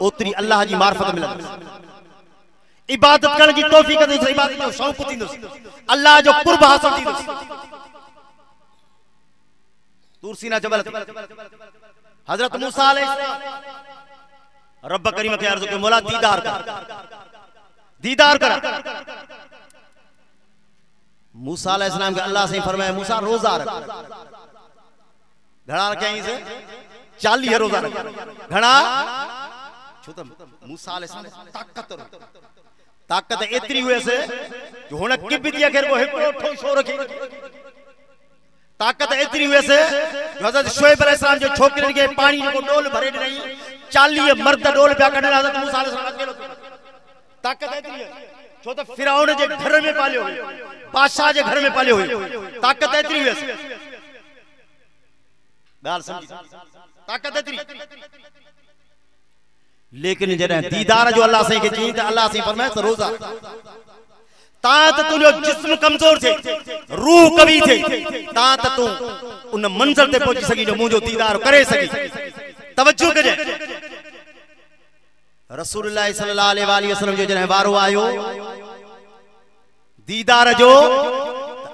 ओतरी अल्लाह जी मार्फत मिलंदी इबादत करण जी तौफीक दी इबादत जो शौक़ थींदो अल्लाह जो कुर्ब हासिल थींदो तूर सीना जबल हजरत मूसा अलैहिस्सलाम रब करीम के अर्ज़ के मौला दीदार कर मूसा अलैहिस्सलाम के अल्लाह से फरमाया मूसा रोजा रख घड़ा रखे से 40 रोजा रख घड़ा छो त मूसा अलैहिस्सलाम ताकत एतरी हुए से जो हुन किब दिया के को हिकड़ो ठो छो रखी ताकत एतरी हुए से हजरत शुएब अलैहिस्सलाम जो छोकरन के पानी जो डोल भरे नहीं 40 मर्द डोल पे कढण हजरत मूसा अलैहिस्सलाम अकेलो ताकत एतरी है छो त फिरौन जे घर में पालियो बादशाह जे घर में पालियो हुई ताकत एतरी हुए से गाल समझी ताकत एतरी लेकिन जॾहिं दीदार जो अल्लाह से के चई त अल्लाह से फरमाए त रोजा ता त तुलो जिस्म कमजोर थे रूह कवी थे ता त तू उन मंजिल ते पहुंची सकी जो मुजो दीदार करे सकी तवज्जो कजे रसूलुल्लाह सल्लल्लाहु अलैहि वसल्लम जो जॾहिं वारो आयो दीदार जो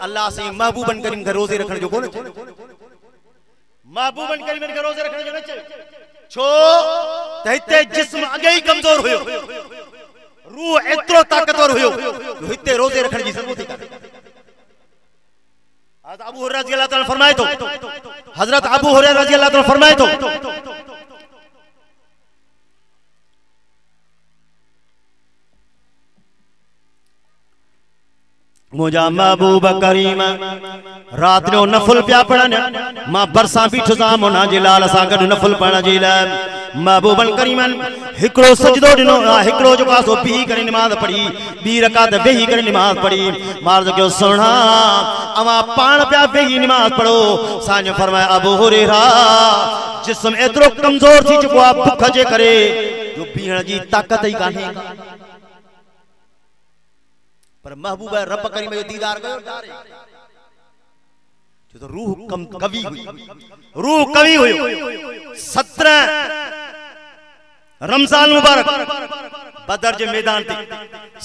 अल्लाह से महबूबन करीम के रोजे रखण जो कोन महबूबन करीम के रोजे रखण जो न चयो छो तहिते जिस्म अगे ही कमजोर हुयो रूह एतरो ताकतवर हुयो हिते रोजे रखण जी ज़रूरत थी हज़रत अबू हुरैरा रज़ी अल्लाह ताला फरमाए तो हज़रत अबू हुरैरा रज़ी अल्लाह ताला फरमाए तो मुझा महबूब करीम रात जो नफल पिया पढ़न मां बरसा बीठो सा मोना जे लाल सा गड नफल पढ़न जी ला महबूबन करीमन हिकड़ो सजदो दिनो हिकड़ो जो कासो भी करे नमाज पढ़ी बी रकात बेही करे नमाज पढ़ी मार जो सुना अवा पान पिया बेही नमाज पढ़ो साज फरमाया अबू हुरैरा जिस्म एतरो कमजोर थी चुको आ भूख जे करे जो बीहण जी ताकत ही काहे पर महबूब रब करीम जो दीदार कयो डारे जो तो रूह कवि हुई रूह कवि हुई 17 रमजान मुबारक बदर जे मैदान ते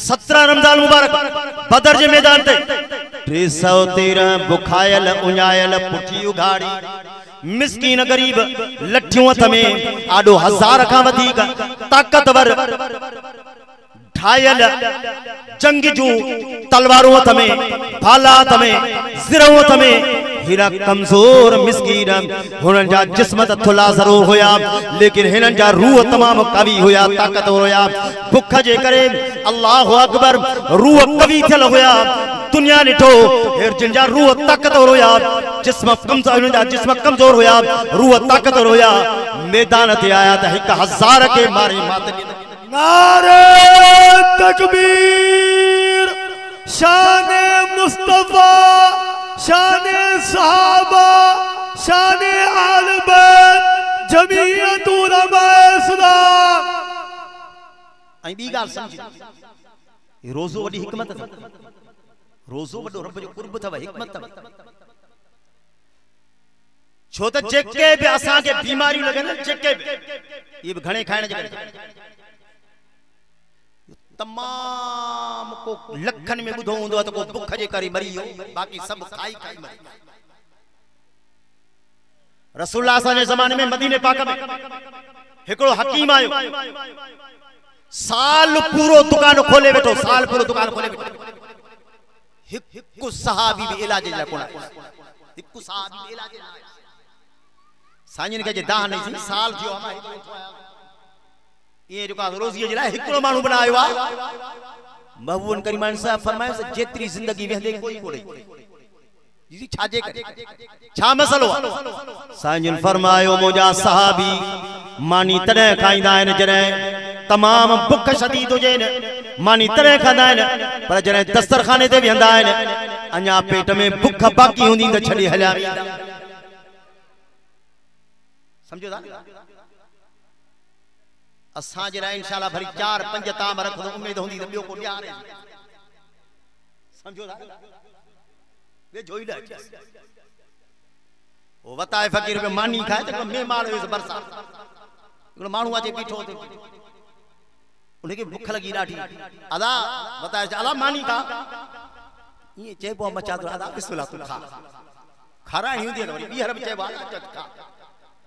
17 रमजान मुबारक बदर जे मैदान ते 313 बुखायल उञायल पुठी उघाड़ी मिस्कीन गरीब लठियों हथ में आडो 1000 का वधीक ताकतवर ठायल जंग जू तलवारों हथ में भाला हथ में सिरों हथ में हिरा कमजोर मिस्कीन हुनन जा जिस्म त थुला जरूर होया लेकिन हिनन जा रूह तमाम कवी होया ताकतवर होया भूख जे करे अल्लाह अकबर रूह कवी थियल होया दुनिया निठो हिर जिन जा रूह ताकतवर होया जिस्म कमजोर होया रूह ताकतवर होया मैदान ते आया त 1000 के मारे मात नारे तकबीर शान मुस्तफा शान सहाबा शान आले बैत जमीयत उलमा इस्लाम आई बी गाल समझी रोजो वडी हिकमत था रोजो वडो रब जो कुर्ब था हिकमत था छो त जेके भी असा के बीमारी लगे न जेके ये घणे खाने जे तमाम को लखन में बुधो हुंदो त को भूख जे करे मरी हो बाकी सब खाई खाई मरी रसूलुल्लाह सल्लल्लाहु अलैहि ज़माने में मदीने पाक में हिकड़ो हकीम आयो साल पूरो दुकान खोले बैठो साल पूरो दुकान खोले बैठो हिकु सहाबी भी इलाज ला कोन हिकु सहाबी भी इलाज ला साईं के जे दाह नहीं थी साल थियो अमा ये जो का रोजी जे ला हिकड़ो मानू बनायो आ महबूबन करीमान साहब फरमायो से जेतरी जिंदगी वेंदे कोई कोड़े जी छाजे करे छा मसलो साईं फरमायो मुजा सहाबी मानी तने खाइंदा आइन जने तमाम भूख शदीद हो जाए मानी तरह खाना है पर जने दस्तरखाने ते वेंदा आइन अन्या पेट में भूख बाकी हुंदी त छडी हल्या समझो दा असा जरा इंशाल्लाह भरी 4-5 ताम रख दो उम्मीद हुंदी त बियो को ॾियार समझो दा वे जोई ला ओ वताए फकीर पे मानी खाए त में माल बरसा मानू अचे बीठो उनके भूख लगी ॾाढी अदा बताए अला मानी का ये चेबो मचा दो अदा बिस्मिल्लाह तू खा खारा ही दे वरी ॿीहर में चेबो खा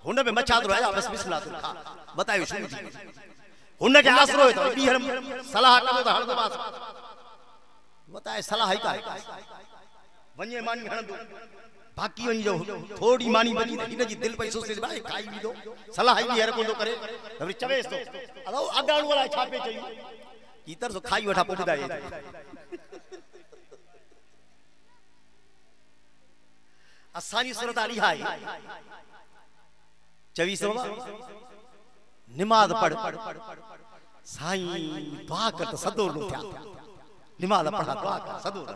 हुन में मचा दो अदा बस बिस्मिल्लाह तू खा बतायो शुरू थी हुन के आसरो है तो ॿीहर सलाह करो तो हणदो बास बताए सलाह ही का वने मानी हणदो बाकी वही जो थोड़ी मानी बची इन जी दिल पे सोचे भाई खाई भी दो सलाह ही ॿीहर कोन करे वरी चवेस तो अदा अगाणु वाला छापे चई ईतर तो खाई वठा पुछदा है असानी सूरत आली है 24 नमाज पढ़ साईं दुआ कर तो सदोर नो थिया नमाज पढ़ा दुआ कर सदोर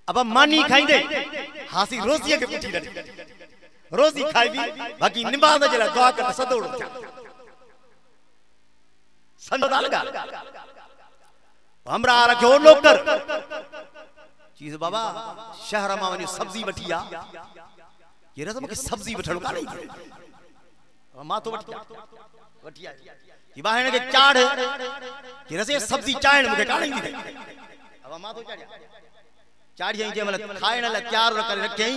अब मानी खाइंदे हासी रोजी के पुठी रही रोजी खाई भी बाकी नमाज जला दुआ कर सदोर नो थिया संदा लगा हमरा रखो नौकर चीज बाबा शहर में वनी सब्जी वठी आ ये रस में सब्जी वठणो का नहीं मां तो वठी आ कि बाहर के चाड़ कि रसे सब्जी चाण मुके का नहीं दी अब मां तो चाड़िया चाड़िया जे मतलब खाइण ला तैयार करे रखे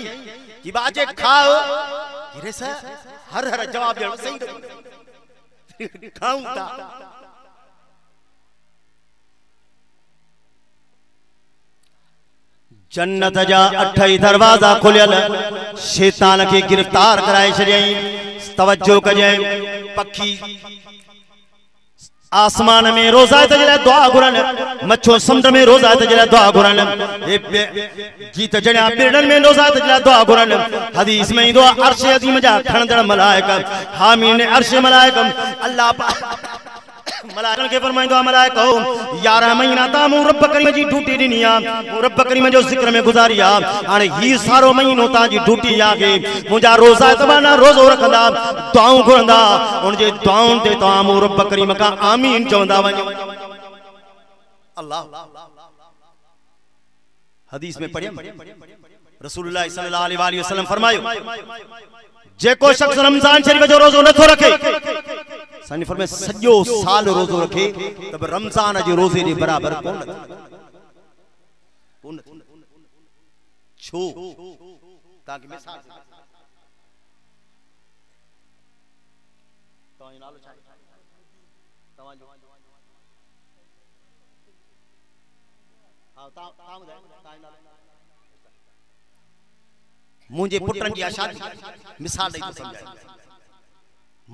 कि बाजे खाओ कि रस हर हर जवाब दे सही खाऊं ता जन्नत जा 8 दरवाजा खुलियल शैतान के गिरफ्तार कराए छड़ई तवज्जो कजे पखी आसमान में रोजा तजला दुआ घुरन मच्छो समुद्र में रोजा तजला दुआ घुरन गीत जणा बिरडन में रोजा तजला दुआ घुरन हदीस में इंदो अर्श अजीम जा खणदड़ मलाइका हामीन अर्श मलाइका अल्लाह मलाइकन के फरमाइंदो मलाइको 11 महीना ता मु रब करीम जी ड्यूटी दिनिया रब करीम जो जिक्र में गुजारिया हाने ही सारो महीनो ता जी ड्यूटी आगे मुजा रोजा तबाना रोजो रखंदा दुआऊं घुरंदा उन जे दुआउन ते ता मु रब करीम का आमीन चवंदा वञो अल्लाह हदीस में पढ़िया रसूलुल्लाह सल्लल्लाहु अलैहि वसल्लम फरमायो जेको शख्स रमजान शरीफ जो रोजो नथो रखे सानी फरमाए सजो साल रोजो रखे तब रमजान जे रोजे जे बराबर कोन छो ताकि मिसाल तो नालो छा तवा जो हां ता मुझे पुटन की शादी मिसाल दई तो समझाए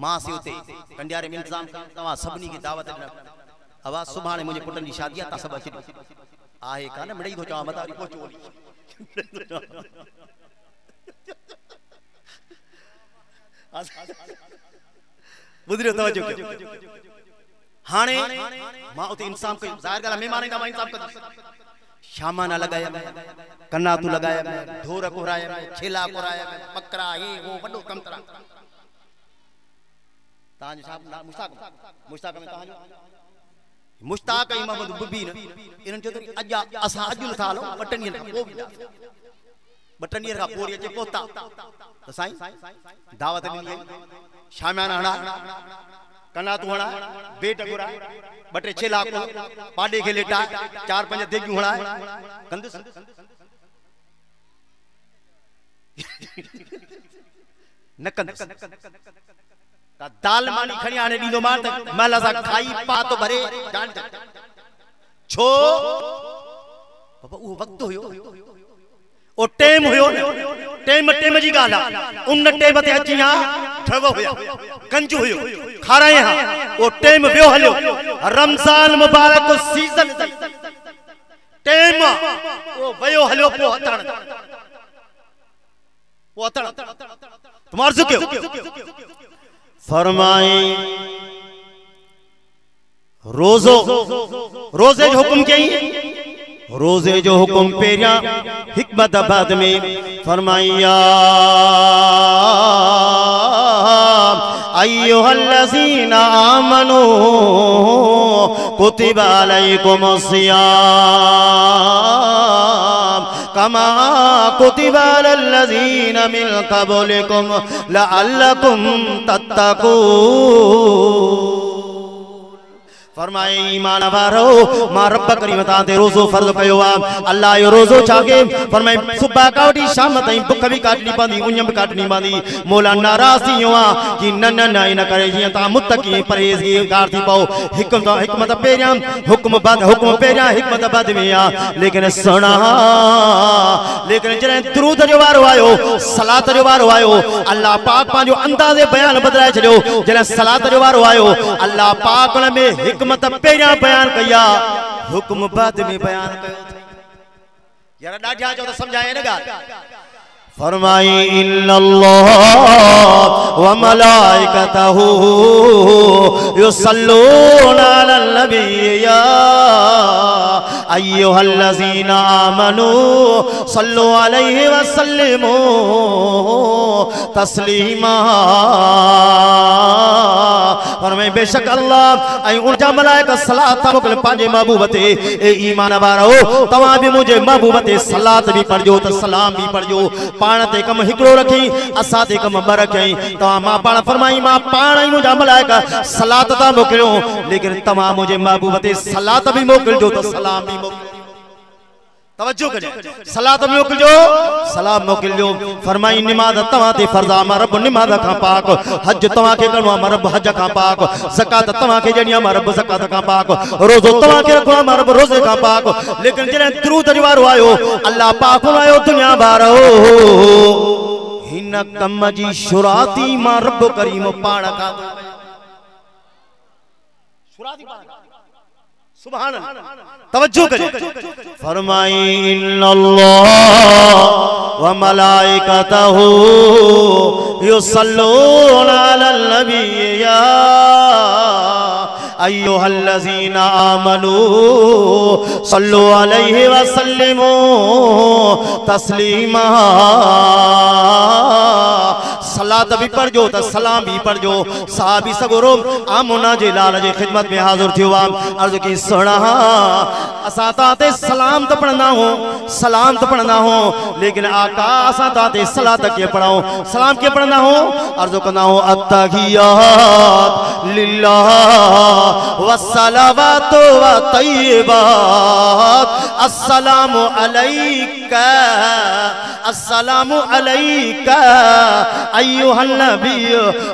मां से उते कंडियारे में इंतजाम तवा सबनी की दावत आवाज सुभाणे मुझे पुटन की शादी ता सब अची आहे काने मड़ई तो चवा मतारी पहुंचो बुधरियो तवज्जो हाने मां उते इंतजाम कयो जाहिर गला मेहमान का मां इंतजाम कर शामाना लगाया कन्ना तू लगाया ढोर कोराया छेला कोराया बकरा ये वो बड़ो कम तरह ताज साहब मुश्ताक में ताज मुश्ताक मोहम्मद बुबी न इनन जो अजा असा अजुल थालो बटनियन का को बटनियर का पोरी जे पोता तो साईं दावत मिली शामाना हणा कन्ना तू हणा बेट गुरा बटे छेला को पाडे के लेटा 4-5 देगियूं हणा कंदस न कंदस ता दाल मानी खणी आने दींदो मां त महला सा खाई पातो भरे जान छो बाबा वो वक्त होयो ओ टाइम होयो टाइम जी गाला उन टाइम ते अचिया ठव होया कंज होयो खाराए हा ओ टाइम वियो हलियो रमजान मुबारक सीजन टाइम ओ वयो हलियो पो हतण तुम्हार जुक्यो फरमाए रोजे जो हुक्म कई रोजे जो हुक्म पेरिया हिकमत बाद में फरमाया अय्युहल्लज़ीना आमनू कुतिबा अलैकुमुस्सियाम कमा कुतिबा अलल्लज़ीना मिन क़ब्लिकुम लअल्लकुम तत्तकून फरमाए ईमान वारो मां रब करीम तां ते रोज़ो फर्ज़ कयो आ अल्लाह यो रोज़ो चाके फरमाए सुबह का उठी शाम ताईं भुख भी काटनी पवंदी उञ भी काटनी पवंदी मौला नाराज़ थी वियो आ कि न न न इन करे जियां तां मुत्तकी परहेज़गार थी पओ हिकमत पहिरियां हुक्म पहिरियां हिकमत बाद में आ लेकिन सुना लेकिन जॾहिं दुरूद जो वारो आयो सलात जो वारो आयो अल्लाह पाक पंहिंजो अंदाज़े बयान बदलाए छॾियो जॾहिं सलात जो वारो आयो अल्लाह पाक उन में हिकमत पहिरियां बयान कया हुक्म बाद में बयान कयो यार ॾाढा जो त समझाए न ॻाल्हि फरमाई इन्नल्लाह व मलाइकतहू युसल्लूना अलन नबी या अय्युहल्लज़ीना आमनू सल्लु अलैहि व सल्लिमू तस्लीमा फरमाए बेशक अल्लाह ऐं उनजा मलाइका सलात मोकिल पंहिंजे महबूब ते ए ईमान वारो तव्हां बि मुंहिंजे महबूब ते सलात भी पढ़जो त सलाम भी पढ़जो पाण ते कम हिकड़ो रखी असां ते कम ॿ रखई तव्हां मां पाण फरमाई मां पाण ई मुंहिंजा मलाइका सलात था मोकिलियो लेकिन तव्हां मुंहिंजे महबूब ते सलात भी मोकिलिजो त सलाम भी मोकिलिजो तवज्जो कजो सलात मोकिलिजो सलाम मोकिलिजो फरमाई निमाज़ तव्हां ते फर्ज़ आ मां रब निमाज़ खां पाक हज तव्हां खे करणो आहे मां रब हज खां पाक ज़कात तव्हां खे ॾियणी आहे मां रब ज़कात खां पाक रोज़ो तव्हां खे रखणो आहे मां रब रोज़े खां पाक लेकिन जॾहिं दुरूद जो वारो आयो अल्लाह पाक आयो दुनिया वारो हिन कम जी शुराती मां रब करीम पाण खां शुराती पाण सुभान अल्लाह तवज्जो कजो फरमाई इन्नल्लाह व मलाइकतहू युसल्लूना अलन नबी या अय्युहल्लज़ीना आमनू सल्लु अलैहि व सल्लिमू तस्लीमा सलात भी पढ़जो त सलाम भी पढ़जो साहबी सगोरो आमना जे लाल जे खिदमत में हाजिर थियो अर्ज की सुना असां तां ते सलाम त पढ़ंदा हो सलाम त पढ़ंदा हो लेकिन आका असां तां ते सलात के पढ़ाओ सलाम के पढ़ंदा हो अर्ज कंदा हो अत्तहियात लिल्लाह वस्सलावातु व तय्यिबात अस्सलामु अलैका अय्युहन नबी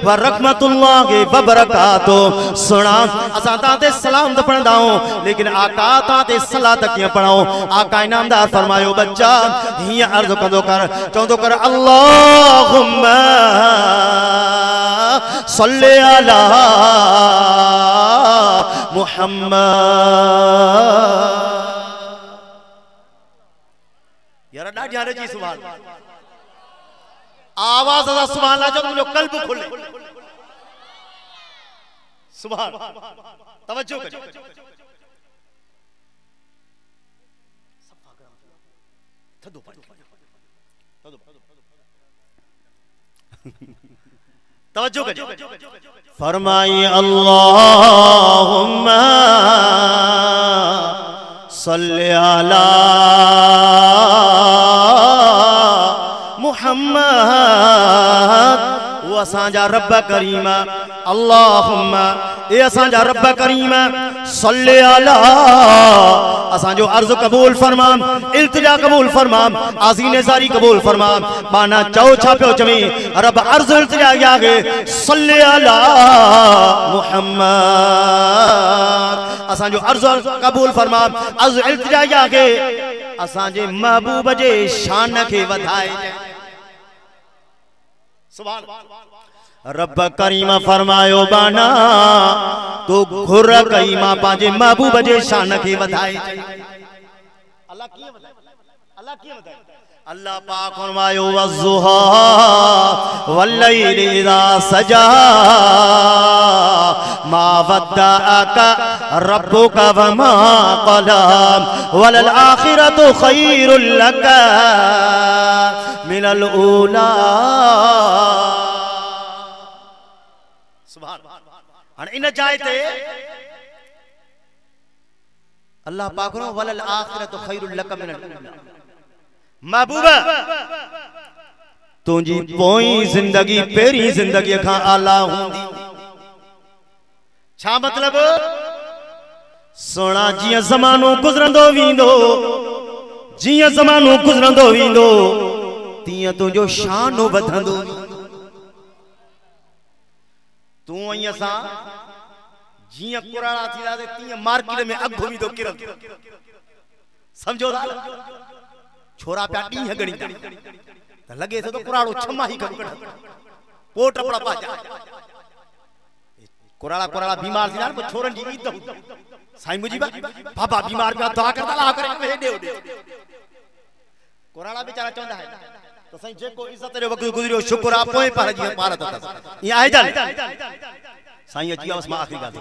व रहमतुल्लाहि व बरकातुहू सुना असां तां ते सलाम त पढ़ंदा हो लेकिन आका तां ते सलात कीअं पढ़ाऊं आका इनामदार फरमायो बच्चा हीअं अर्ज़ कंदो कर चवंदो कर अल्लाहुम्मा सल्ली अला मुहम्मद यार ॾाढी हारे जी सुभान आवाज दा सुभान अल्लाह जो मुझे कल्ब खुले सुभान तवज्जो करो तवज्जो करो फरमाई अल्लाहुम्मा सल्ली अला मुहम्मद वो असांजा रब करीम अल्लाहुम्मा ए असांजा रब करीम सल्ली अला असांजो अर्ज कबूल फरमा इल्तिजा कबूल फरमा आज़ीने जारी कबूल फरमा माना चओ छा पियो चवी रब अर्ज इल्तिजा यागे सल्ली अला मुहम्मद असांजो अर्ज कबूल फरमा अर्ज इल्तिजा यागे असांजे महबूब जे शान के वधाए सुभान रब करीम फरमायो बाना तो घुर कई मां पांजे महबूब जे शान के वधाए अल्लाह कीअं वधाए अल्लाह कीअं वधाए अल्लाह पाक फरमायो वज़ुहा वल्लैलि इज़ा सजा मा वद्दअका रब्बुका वमा क़ला वलल आखिरतु खैरुल लका मिनल ऊला सुभान हां इन जाए ते अल्लाह पाक नो वलल आखिरतु खैरुल लका मिनल ऊला महबूबा तुझी पोई जिंदगी पेरी जिंदगी खां आला हुंदी छा मतलब सोना जिया ज़मानो गुज़रंदो वींदो जिया ज़मानो गुज़रंदो वींदो तीअं तुंहिंजो शानो वधंदो तूं ऐं असां जिया कुराड़ा थींदासीं तीअं मार्केट में अघु वींदो किरंदो समझो था छोरा पिया ॾींहं गणींदा त लॻे थो त कुराड़ो छमा ई कढ पोट अपड़ा पाजा कुराड़ा कुराड़ा बीमार थींदा आहिनि छोरनि जी ईद साईं मुंहिंजी बाबा बीमार पिया दुआ करदा ला करे हेॾे होॾे कुराड़ा बेचारा चवंदा आहिनि त साईं जेको इज़त जो वक़्तु गुज़रियो शुक्र आहे पोइ पर जीअं पार अथसि ईअं आहे जन साईं अची वियोसि मां आख़िरी ॻाल्हि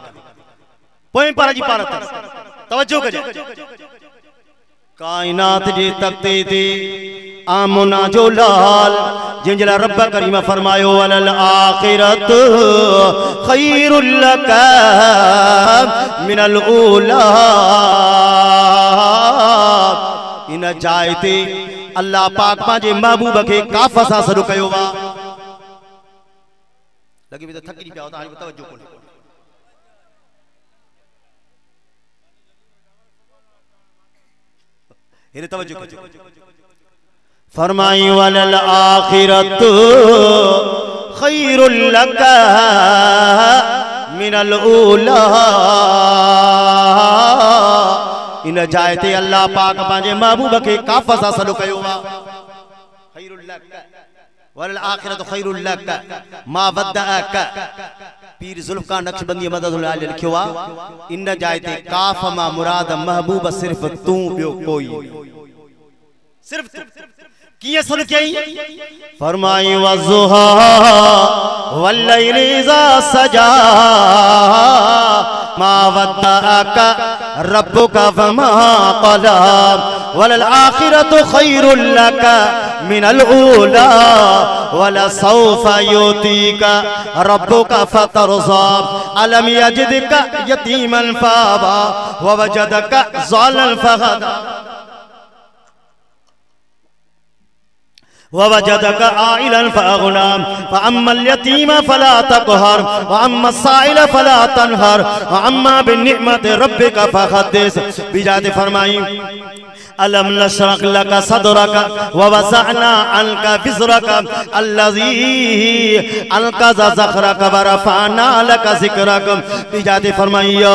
पोइ पर जी पार अथसि तवजो कजो कायनात जे तख़्ते ते आमना जो लाल जिंजला रब करीम फरमायो वलल आखिरत खैरुल लक मिनल ऊला इन जाए ते अल्लाह पाक पांजे महबूब के काफ़ सां सॾु कयो वा लॻे बि त थकिजी पिया त हाणे तवजो कोन्हे हिन तवज्जो कजो फरमाई वलल आखिरत खैरुल लक मिनल ऊला इन जाए ते अल्लाह पाक पांजे महबूब के काफ़ सां सॾु कयो वा खैरुल लक वलल आखिरत खैरुल लक मा वदअक पीर जुल्फकार नक्शबंदी मददुल्लाह अलैहि लिखियो आ इन जाए ते काफ़ मा मुराद महबूब सिर्फ तू बियो कोई सिर्फ तू किए सुन कई फरमाई वज़ुहा वल्लैलि इज़ा सजा मा वद्दअक रब्बुका फमा क़ला वलल आखिरतु खैरुल लक मिनल ऊला वला सौफा युतीका रब्बुका फतरज़ा अलम यजिदका यतीमन फावा व वजदका ज़ालन फगदा ववजदक आइलन फअगना फअम्मा यतीम फला तक़हर वअम्मा साइल फला तनहर वअम्मा बिनिअमति रब्बिका फहद्दिस बिजाते फरमाई अलम नशरह लक सदरक ववज़अना अन्का विज़रक अल्लज़ी अलक़ज़ ज़ख़रक वरफ़अना लक ज़िक्रक बिजाते फरमाई या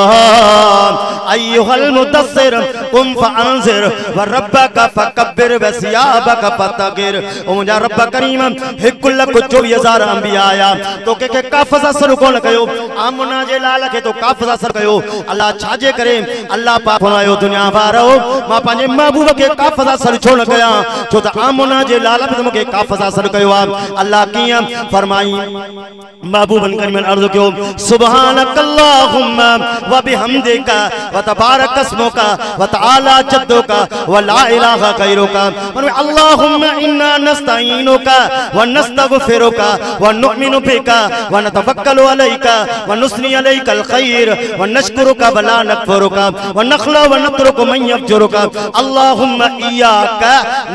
अय्युहल मुदस्सिर कुम फअंज़िर वरब्बक फकब्बिर वसियाबक फतगिर ओ मुंहिंजा रब करीम 1,24,000 अंबिया आया तो के काफ़ सां सॾु कोन कयो आमना जे लाल के तो काफ़ सां सॾु कयो अल्लाह छाजे करे अल्लाह पाक फरमायो दुनिया वारो मां पंहिंजे महबूब के काफ़ सां सॾु छो न कयां छो त आमना जे लाल पे मूंखे काफ़ सां सॾु कयो आहे अल्लाह कीअं फरमाई महबूबन करीमन अर्ज़ कयो सुब्हानकल्लाहुम्मा व बिहम्दिका व तबारक अस्मुका व तआला जद्दुका व ला इलाहा गैरुका अल्लाहुम्मा इन्ना नस्तईनुका व नस्तगफिरुका व नुमिनु बिका व नतवक्कलु अलैका व नुस्नी अलैकल खैर व नशकुरुका व ला नकफुरुका व नखला व नतरुकु मन यफजुरुका अल्लाहुम्मा इय्याका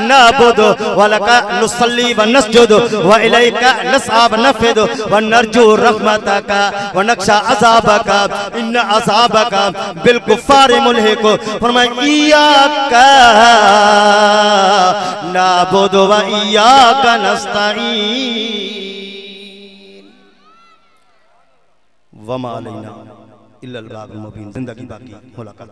नअबुदु व लका नुसल्ली व नसजुदु व इलैका नसअ व नफिदु व नरजू रहमतका व नख्शा अज़ाबका इन्न अज़ाबका बिल कुफ्फार मुल्हिक फरमाया इय्याका नअबुदु व इय्याका नस्तईन वमा अलैना इल्लल बाक़िल मुबीन जिंदगी बाकी मुलाकात